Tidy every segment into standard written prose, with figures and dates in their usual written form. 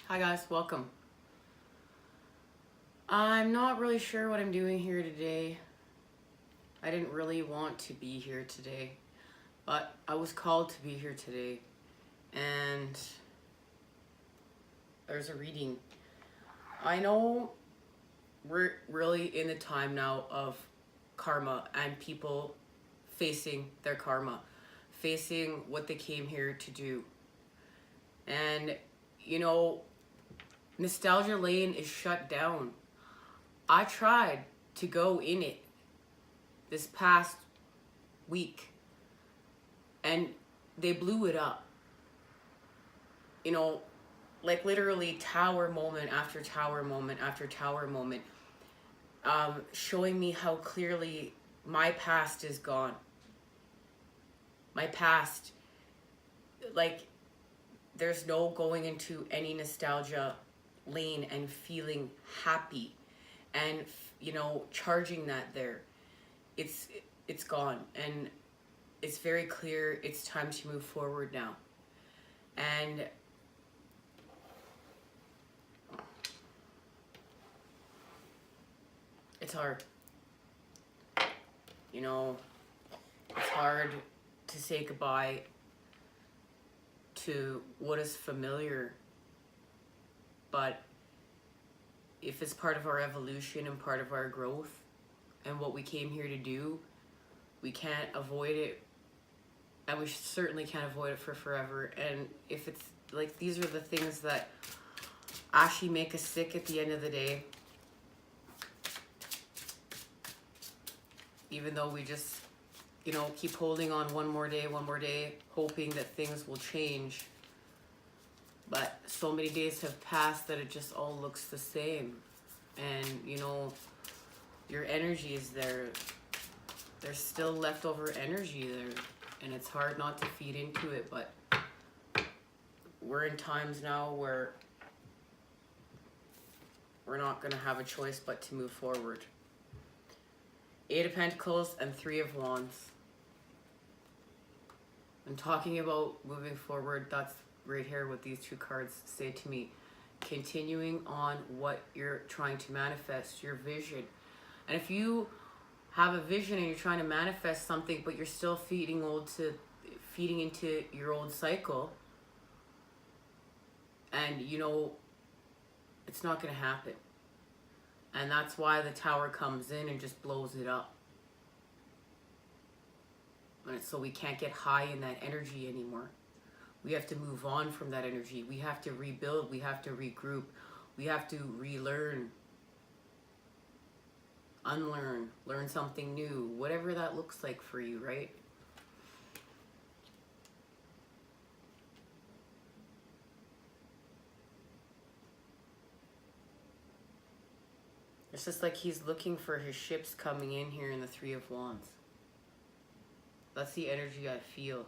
Hi guys, welcome. I'm not really sure what I'm doing here today. I didn't really want to be here today, but I was called to be here today. And there's a reading. I know we're really in the time now of karma and people facing their karma, facing what they came here to do. And, you know, Nostalgia Lane is shut down. I tried to go in it this past week and they blew it up. You know, like literally tower moment after tower moment after tower moment, showing me how clearly my past is gone. My past, like, there's no going into any nostalgia lane and feeling happy and, charging that there. It's it's gone, and it's very clear it's time to move forward now. And it's hard. You know, it's hard to say goodbye to what is familiar, but if it's part of our evolution and part of our growth and what we came here to do, we can't avoid it, and we certainly can't avoid it for forever. And if it's like, these are the things that actually make us sick at the end of the day, even though we just keep holding on one more day, hoping that things will change. But so many days have passed that it just all looks the same. And, your energy is there. There's still leftover energy there. And it's hard not to feed into it. But we're in times now where we're not going to have a choice but to move forward. Eight of Pentacles and Three of Wands. I'm talking about moving forward. That's right here what these two cards say to me. Continuing on what you're trying to manifest, your vision. And if you have a vision and you're trying to manifest something, but you're still feeding into your old cycle, and it's not going to happen. And that's why the Tower comes in and just blows it up. And so we can't get high in that energy anymore. We have to move on from that energy. We have to rebuild. We have to regroup. We have to relearn, unlearn, learn something new, whatever that looks like for you, right? It's just like he's looking for his ships coming in here in the Three of Wands. That's the energy I feel.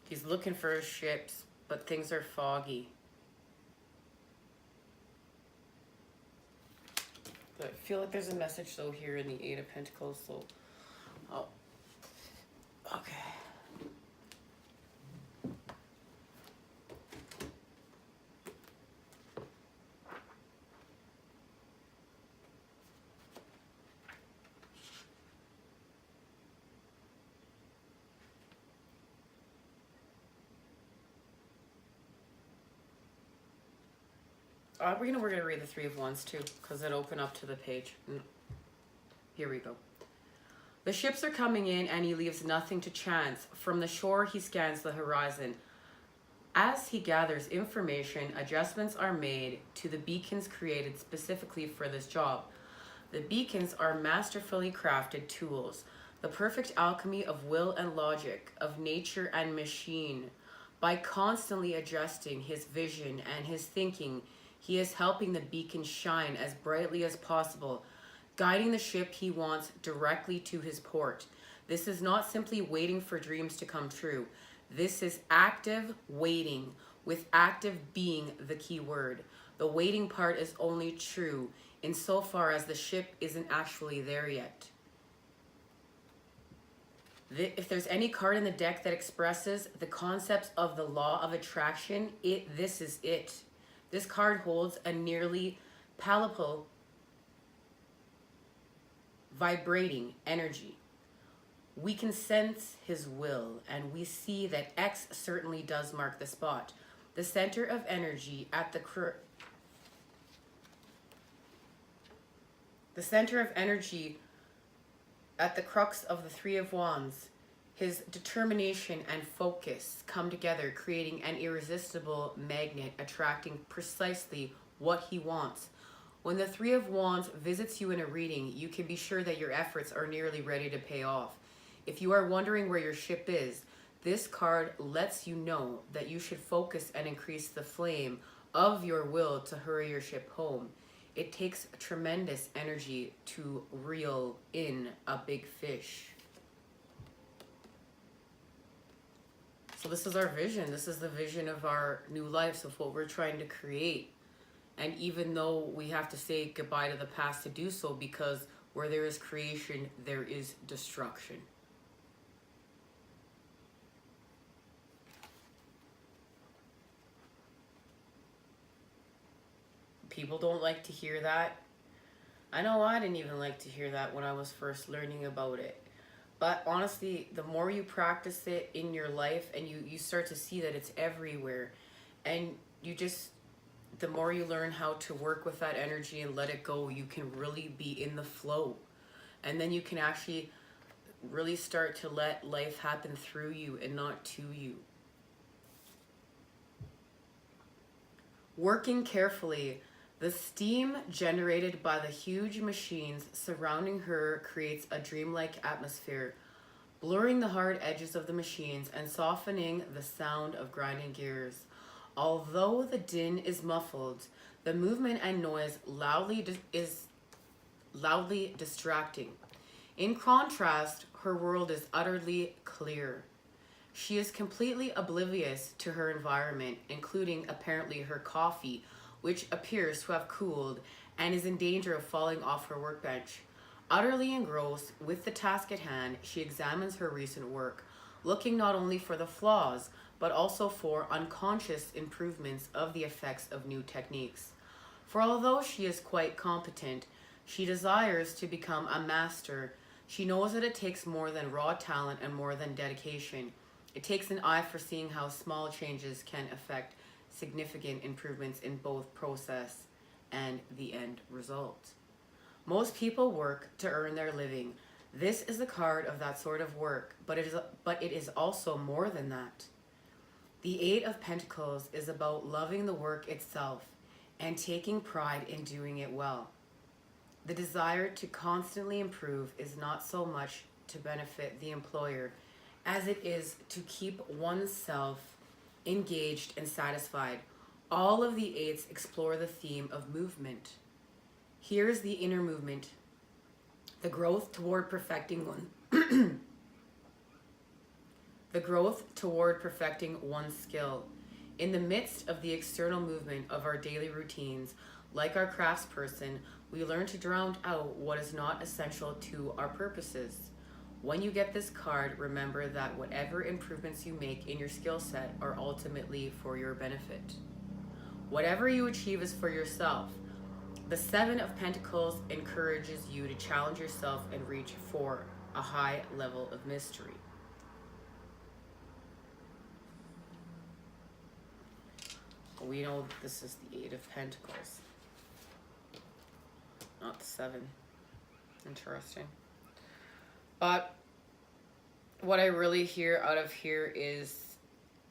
He's looking for his ships, but things are foggy. But I feel like there's a message though here in the Eight of Pentacles. So, okay. We're gonna read the Three of Wands too, because it opened up to the page. Here we go. The ships are coming in and he leaves nothing to chance. From the shore he scans the horizon. As he gathers information, adjustments are made to the beacons created specifically for this job. The beacons are masterfully crafted tools, the perfect alchemy of will and logic, of nature and machine. By constantly adjusting his vision and his thinking, he is helping the beacon shine as brightly as possible, guiding the ship he wants directly to his port. This is not simply waiting for dreams to come true. This is active waiting, with active being the key word. The waiting part is only true insofar as the ship isn't actually there yet. If there's any card in the deck that expresses the concepts of the law of attraction, this is it. This card holds a nearly palpable vibrating energy. We can sense his will, and we see that X certainly does mark the spot. The center of energy at the center of energy at the crux of the Three of Wands. His determination and focus come together, creating an irresistible magnet, attracting precisely what he wants. When the Three of Wands visits you in a reading, you can be sure that your efforts are nearly ready to pay off. If you are wondering where your ship is, this card lets you know that you should focus and increase the flame of your will to hurry your ship home. It takes tremendous energy to reel in a big fish. So this is our vision. This is the vision of our new lives, of what we're trying to create. And even though we have to say goodbye to the past to do so, because where there is creation, there is destruction. People don't like to hear that. I know I didn't even like to hear that when I was first learning about it. But honestly, the more you practice it in your life, and you start to see that it's everywhere, and the more you learn how to work with that energy and let it go, you can really be in the flow. And then you can actually really start to let life happen through you and not to you. Working carefully, the steam generated by the huge machines surrounding her creates a dreamlike atmosphere, blurring the hard edges of the machines and softening the sound of grinding gears. Although the din is muffled, the movement and noise is loudly distracting. In contrast, her world is utterly clear. She is completely oblivious to her environment, including apparently her coffee, which appears to have cooled and is in danger of falling off her workbench. Utterly engrossed with the task at hand, she examines her recent work, looking not only for the flaws, but also for unconscious improvements of the effects of new techniques. For although she is quite competent, she desires to become a master. She knows that it takes more than raw talent and more than dedication. It takes an eye for seeing how small changes can affect significant improvements in both process and the end result. Most people work to earn their living. This is the card of that sort of work, but it is also more than that. The Eight of Pentacles is about loving the work itself and taking pride in doing it well. The desire to constantly improve is not so much to benefit the employer as it is to keep oneself engaged and satisfied. All of the eights explore the theme of movement. Here is the inner movement, the growth toward perfecting one. The growth toward perfecting one's skill. In the midst of the external movement of our daily routines, like our craftsperson, we learn to drown out what is not essential to our purposes. When you get this card, remember that whatever improvements you make in your skill set are ultimately for your benefit. Whatever you achieve is for yourself. The Seven of Pentacles encourages you to challenge yourself and reach for a high level of mystery. We know this is the Eight of Pentacles, not the Seven. Interesting. But what I really hear out of here is,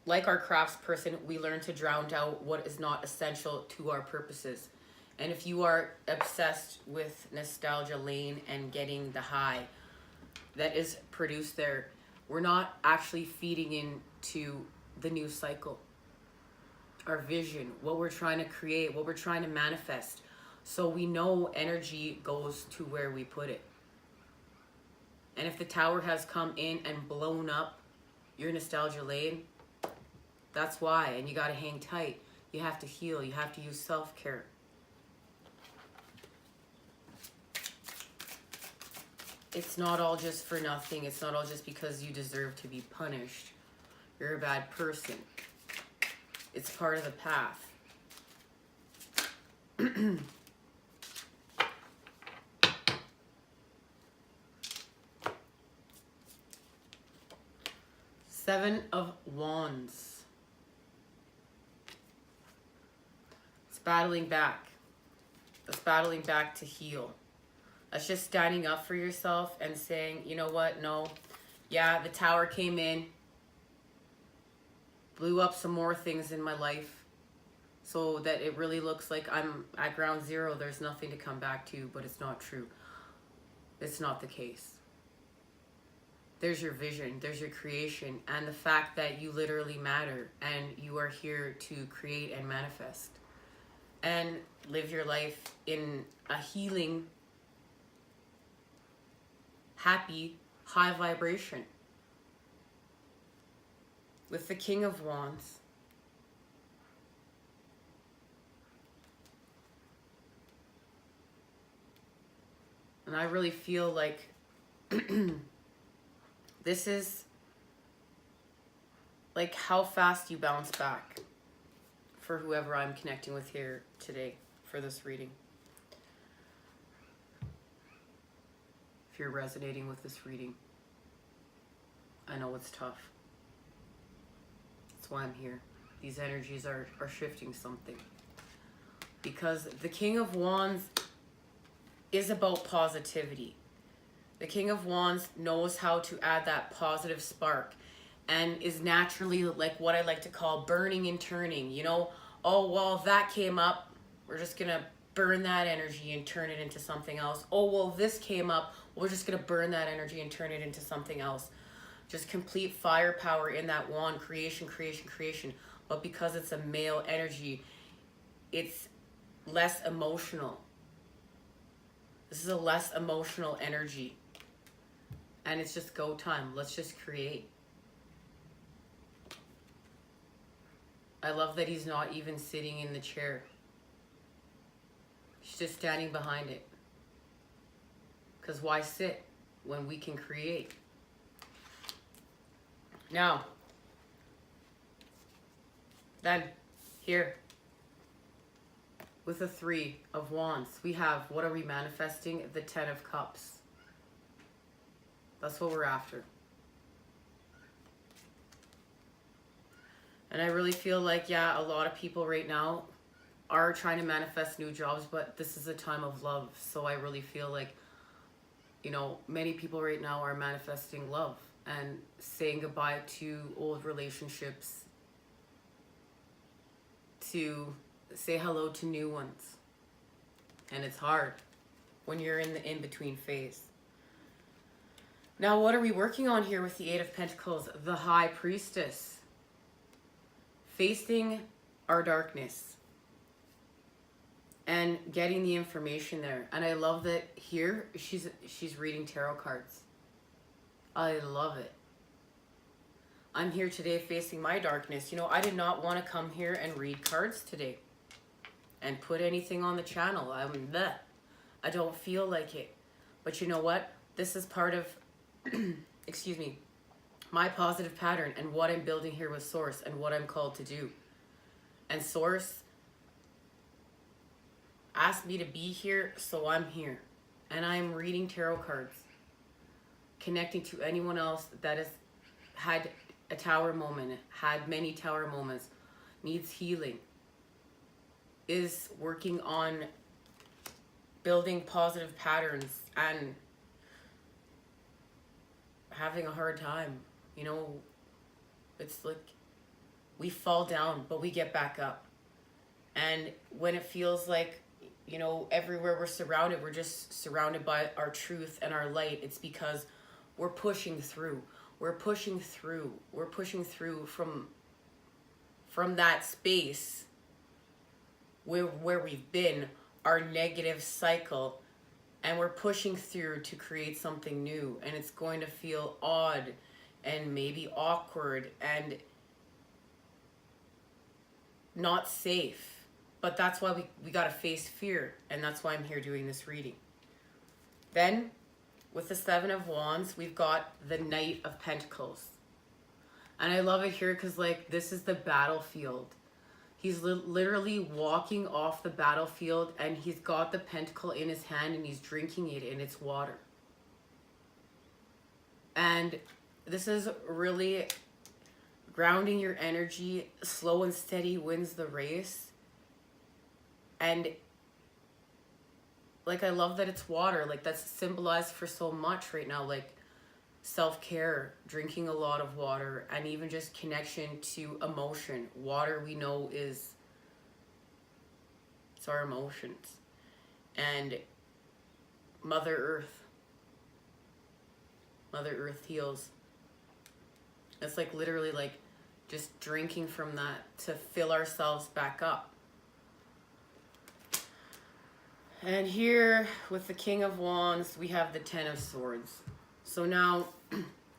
like our craftsperson, we learn to drown out what is not essential to our purposes. And if you are obsessed with nostalgia lane and getting the high that is produced there, we're not actually feeding into the new cycle, our vision, what we're trying to create, what we're trying to manifest. So we know energy goes to where we put it. And if the tower has come in and blown up your nostalgia lane, that's why. And you got to hang tight. You have to heal. You have to use self-care. it's not all just for nothing. It's not all just because you deserve to be punished. You're a bad person. It's part of the path. Seven of Wands. It's battling back. It's battling back to heal. That's just standing up for yourself and saying, you know what, no. Yeah, the tower came in. Blew up some more things in my life. So that it really looks like I'm at ground zero. There's nothing to come back to, but it's not true. It's not the case. There's your vision, there's your creation, and the fact that you literally matter and you are here to create and manifest and live your life in a healing, happy, high vibration. With the King of Wands, and I really feel like this is like how fast you bounce back for whoever I'm connecting with here today for this reading. If you're resonating with this reading, I know it's tough. That's why I'm here. These energies are shifting something. Because the King of Wands is about positivity. The King of Wands knows how to add that positive spark and is naturally like what I like to call burning and turning. You know, oh, well, if that came up, we're just going to burn that energy and turn it into something else. Oh, well, this came up, we're just going to burn that energy and turn it into something else. Just complete firepower in that wand, creation, creation, creation. But because it's a male energy, it's less emotional. This is a less emotional energy. And it's just go time. Let's just create. I love that he's not even sitting in the chair. He's just standing behind it. Because why sit when we can create? Now, then, here, with the Three of Wands, we have, what are we manifesting? The Ten of Cups. That's what we're after. And I really feel like, yeah, a lot of people right now are trying to manifest new jobs, but this is a time of love. So I really feel like, you know, many people right now are manifesting love and saying goodbye to old relationships, to say hello to new ones. And it's hard when you're in the in-between phase. Now, what are we working on here with the Eight of Pentacles? The High Priestess. Facing our darkness and getting the information there. And I love that here she's reading tarot cards. I love it. I'm here today facing my darkness. You know, I did not want to come here and read cards today and put anything on the channel. I don't feel like it. But you know what? This is part of, excuse me, my positive pattern and what I'm building here with Source and what I'm called to do. And Source asked me to be here, so I'm here. And I'm reading tarot cards, connecting to anyone else that has had a tower moment, had many tower moments, needs healing, is working on building positive patterns and having a hard time. You know, it's like we fall down, but we get back up. And when it feels like, you know, everywhere we're surrounded, we're just surrounded by our truth and our light, it's because we're pushing through. We're pushing through. We're pushing through from that space where we've been, our negative cycle, and we're pushing through to create something new. And it's going to feel odd and maybe awkward and not safe. But that's why we got to face fear. And that's why I'm here doing this reading. Then with the Seven of Wands, we've got the Knight of Pentacles. And I love it here because, like, this is the battlefield. He's literally walking off the battlefield, and he's got the pentacle in his hand, and he's drinking it, and it's water. And this is really grounding your energy. Slow and steady wins the race. And like, I love that it's water. Like, that's symbolized for so much right now. Like, self-care, drinking a lot of water, and even just connection to emotion. Water, we know, it's our emotions. And Mother Earth heals. It's like literally like just drinking from that to fill ourselves back up. And here with the King of Wands, we have the Ten of Swords. So now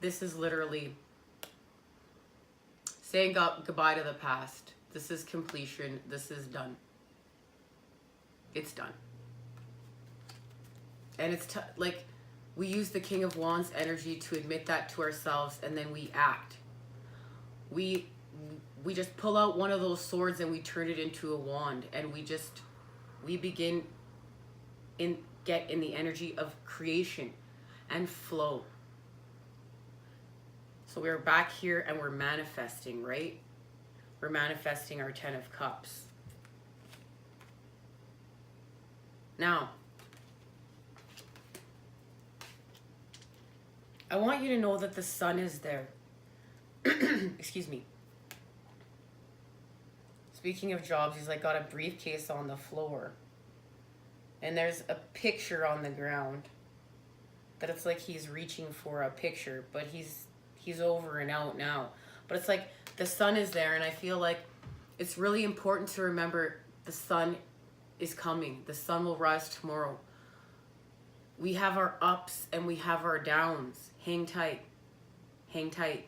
this is literally saying goodbye to the past. This is completion. This is done. It's done. And it's like, we use the King of Wands energy to admit that to ourselves, and then we act. We just pull out one of those swords and we turn it into a wand, and we begin get in the energy of creation and flow. So we're back here and we're manifesting, right? We're manifesting our Ten of Cups. Now, I want you to know that the sun is there. Excuse me. Speaking of jobs, he's like got a briefcase on the floor. And there's a picture on the ground. That it's like he's reaching for a picture, but he's over and out now. But it's like the sun is there, and I feel like it's really important to remember the sun is coming. The sun will rise tomorrow. We have our ups and we have our downs. Hang tight. Hang tight.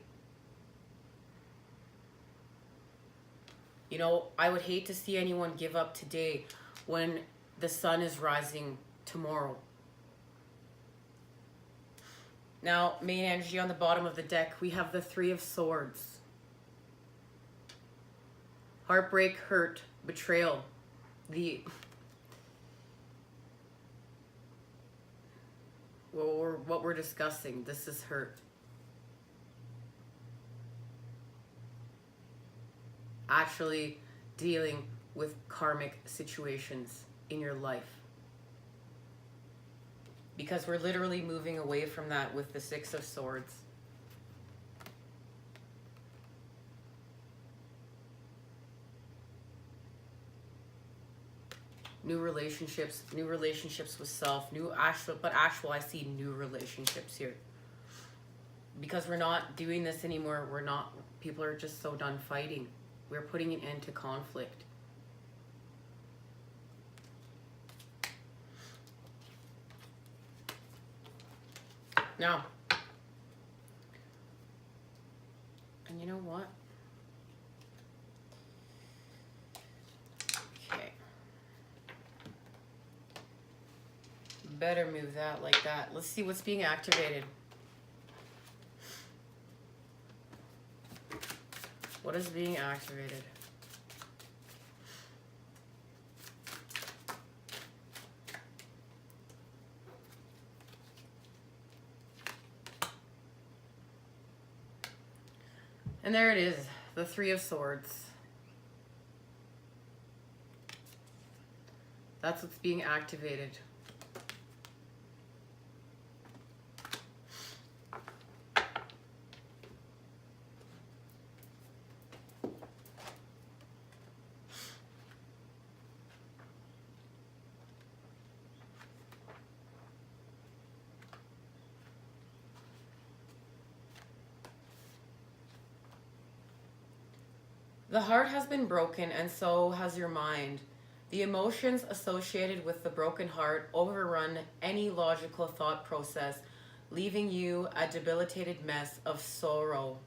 You know, I would hate to see anyone give up today when the sun is rising tomorrow. Now, main energy on the bottom of the deck, we have the Three of Swords. Heartbreak, hurt, betrayal. What we're discussing, this is hurt. Actually dealing with karmic situations in your life. Because we're literally moving away from that with the Six of Swords. New relationships with self, I see new relationships here. Because we're not doing this anymore, people are just so done fighting. We're putting an end to conflict. Now, and you know what? Okay. Better move that like that. Let's see what's being activated. What is being activated? And there it is, the Three of Swords. That's what's being activated. The heart has been broken, and so has your mind. The emotions associated with the broken heart overrun any logical thought process, leaving you a debilitated mess of sorrow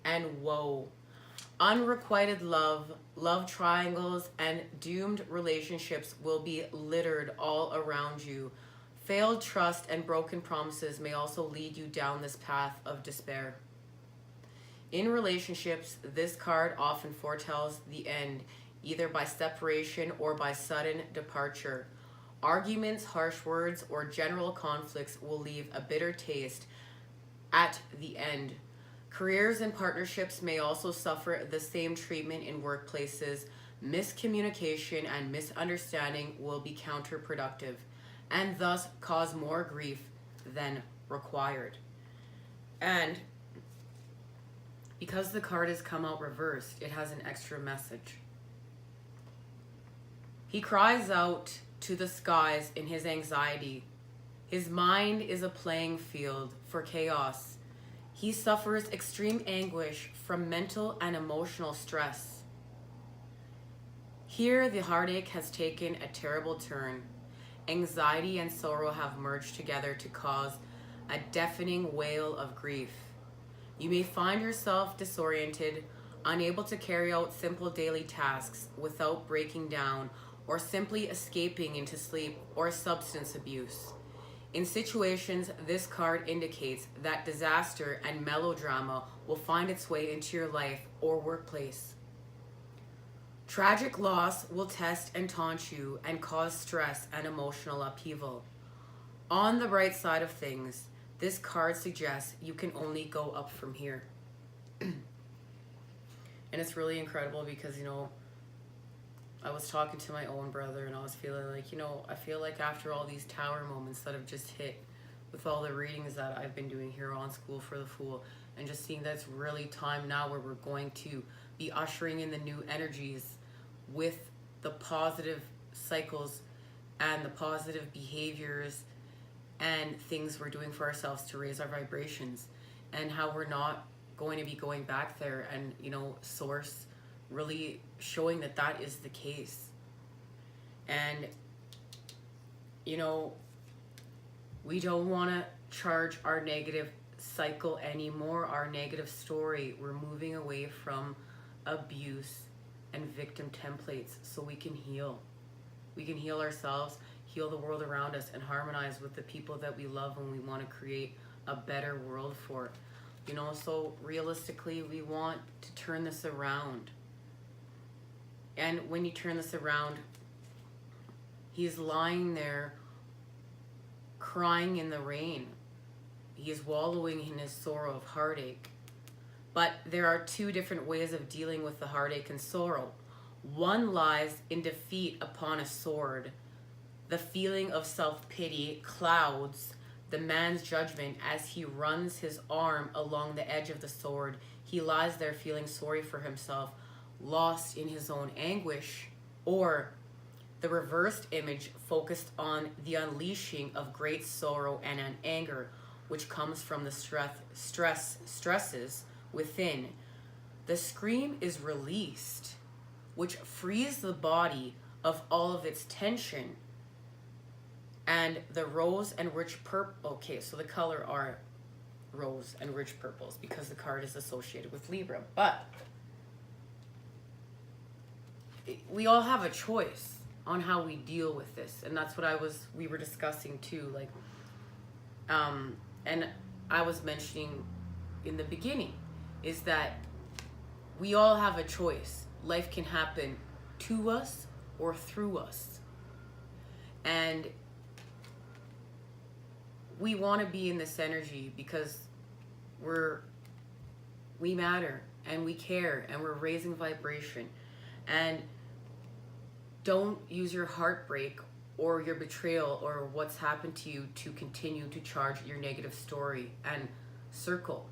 and woe. Unrequited love, love triangles, and doomed relationships will be littered all around you. Failed trust and broken promises may also lead you down this path of despair. In relationships, this card often foretells the end, either by separation or by sudden departure. Arguments, harsh words, or general conflicts will leave a bitter taste at the end. Careers and partnerships may also suffer the same treatment in workplaces. Miscommunication and misunderstanding will be counterproductive and thus cause more grief than required. And because the card has come out reversed, it has an extra message. He cries out to the skies in his anxiety. His mind is a playing field for chaos. He suffers extreme anguish from mental and emotional stress. Here, the heartache has taken a terrible turn. Anxiety and sorrow have merged together to cause a deafening wail of grief. You may find yourself disoriented, unable to carry out simple daily tasks without breaking down, or simply escaping into sleep or substance abuse. In situations, this card indicates that disaster and melodrama will find its way into your life or workplace. Tragic loss will test and taunt you and cause stress and emotional upheaval. On the bright side of things, this card suggests you can only go up from here. And it's really incredible because, I was talking to my own brother and I was feeling like, I feel like after all these tower moments that have just hit with all the readings that I've been doing here on School for the Fool, and just seeing that it's really time now where we're going to be ushering in the new energies with the positive cycles and the positive behaviors and things we're doing for ourselves to raise our vibrations, and how we're not going to be going back there, and Source really showing that that is the case. And we don't want to charge our negative cycle anymore, our negative story. We're moving away from abuse and victim templates so we can heal. We can heal ourselves, heal the world around us, and harmonize with the people that we love and we want to create a better world for. So realistically, we want to turn this around. And when you turn this around, he's lying there crying in the rain. He is wallowing in his sorrow of heartache. But there are two different ways of dealing with the heartache and sorrow. One lies in defeat upon a sword. The feeling of self-pity clouds the man's judgment as he runs his arm along the edge of the sword. He lies there feeling sorry for himself, lost in his own anguish. Or the reversed image focused on the unleashing of great sorrow and an anger, which comes from the stresses within. The scream is released, which frees the body of all of its tension. And the rose and rich purple, okay, so the color are rose and rich purples because the card is associated with Libra. But we all have a choice on how we deal with this, and that's what we were discussing too, and I was mentioning in the beginning, is that we all have a choice. Life can happen to us or through us, and we want to be in this energy because we matter and we care and we're raising vibration. And don't use your heartbreak or your betrayal or what's happened to you to continue to charge your negative story and circle.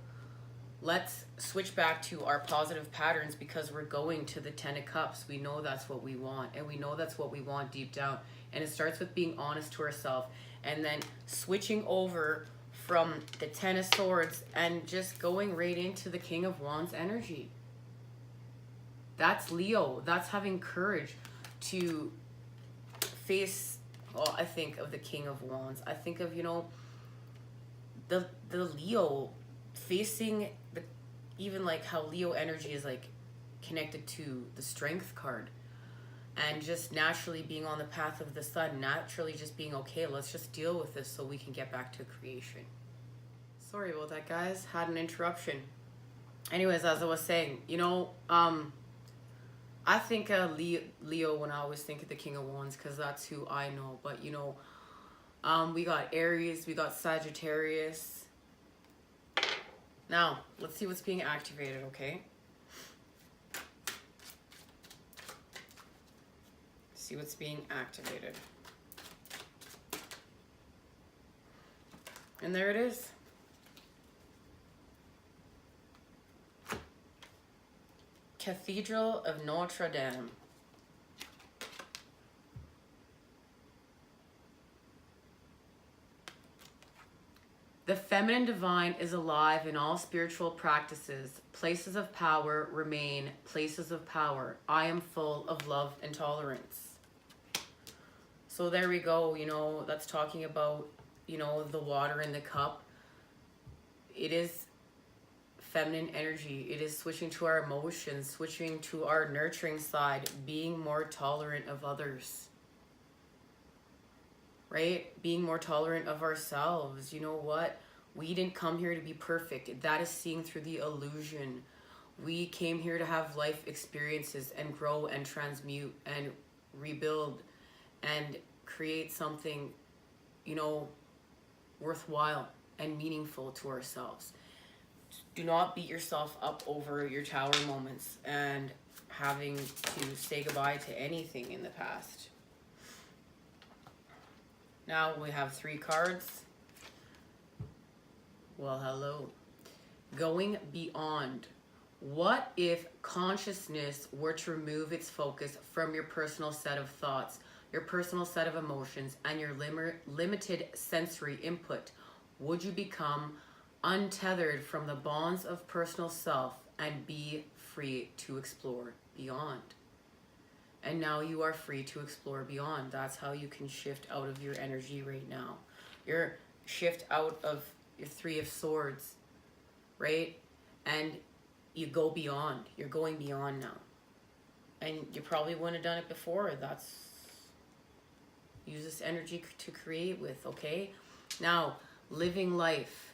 Let's switch back to our positive patterns because we're going to the 10 of Cups. We know that's what we want, and we know that's what we want deep down. And it starts with being honest to ourselves, and then switching over from the 10 of Swords and just going right into the King of Wands energy. That's Leo. That's having courage to face, well, I think of the King of Wands. I think of, the Leo facing even like how Leo energy is like connected to the Strength card. and just naturally being on the path of the sun, naturally just being okay. Let's just deal with this so we can get back to creation. Sorry about that, guys. Had an interruption. Anyways, as I was saying, I think Leo when I always think of the King of Wands, because that's who I know. But we got Aries, we got Sagittarius. Now let's see what's being activated. Okay, see what's being activated, and there it is. Cathedral of Notre Dame. The feminine divine is alive in all spiritual practices. Places of power remain places of power. I am full of love and tolerance. So there we go, that's talking about, the water in the cup. It is feminine energy. It is switching to our emotions, switching to our nurturing side, being more tolerant of others, right? Being more tolerant of ourselves. You know what? We didn't come here to be perfect. That is seeing through the illusion. We came here to have life experiences and grow and transmute and rebuild and create something, worthwhile and meaningful to ourselves. Do not beat yourself up over your tower moments and having to say goodbye to anything in the past. Now we have 3 cards. Well, hello. Going beyond. What if consciousness were to remove its focus from your personal set of thoughts, your personal set of emotions, and your limited sensory input? Would you become untethered from the bonds of personal self and be free to explore beyond? And now you are free to explore beyond. That's how you can shift out of your energy right now. You're shift out of your 3 of Swords, right? And you go beyond. You're going beyond now. And you probably wouldn't have done it before. Use this energy to create with, okay? Now, living life.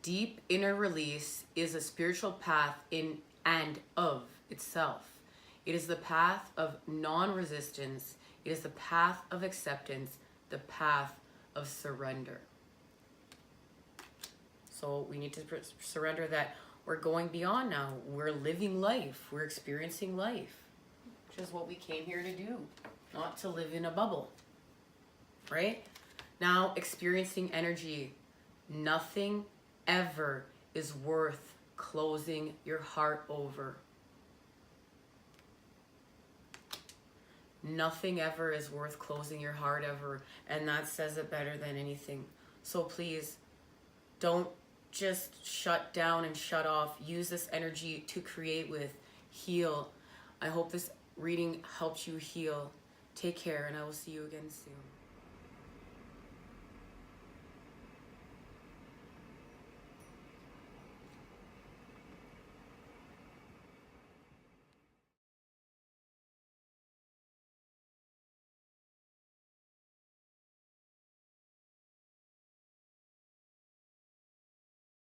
Deep inner release is a spiritual path in and of itself. It is the path of non-resistance. It is the path of acceptance, the path of surrender. So we need to surrender that we're going beyond now. We're living life. We're experiencing life, which is what we came here to do, not to live in a bubble, right? Now, experiencing energy. Nothing ever is worth closing your heart over. Nothing ever is worth closing your heart over, and that says it better than anything. So please, don't just shut down and shut off. Use this energy to create with, heal. I hope this reading helps you heal. Take care, and I will see you again soon.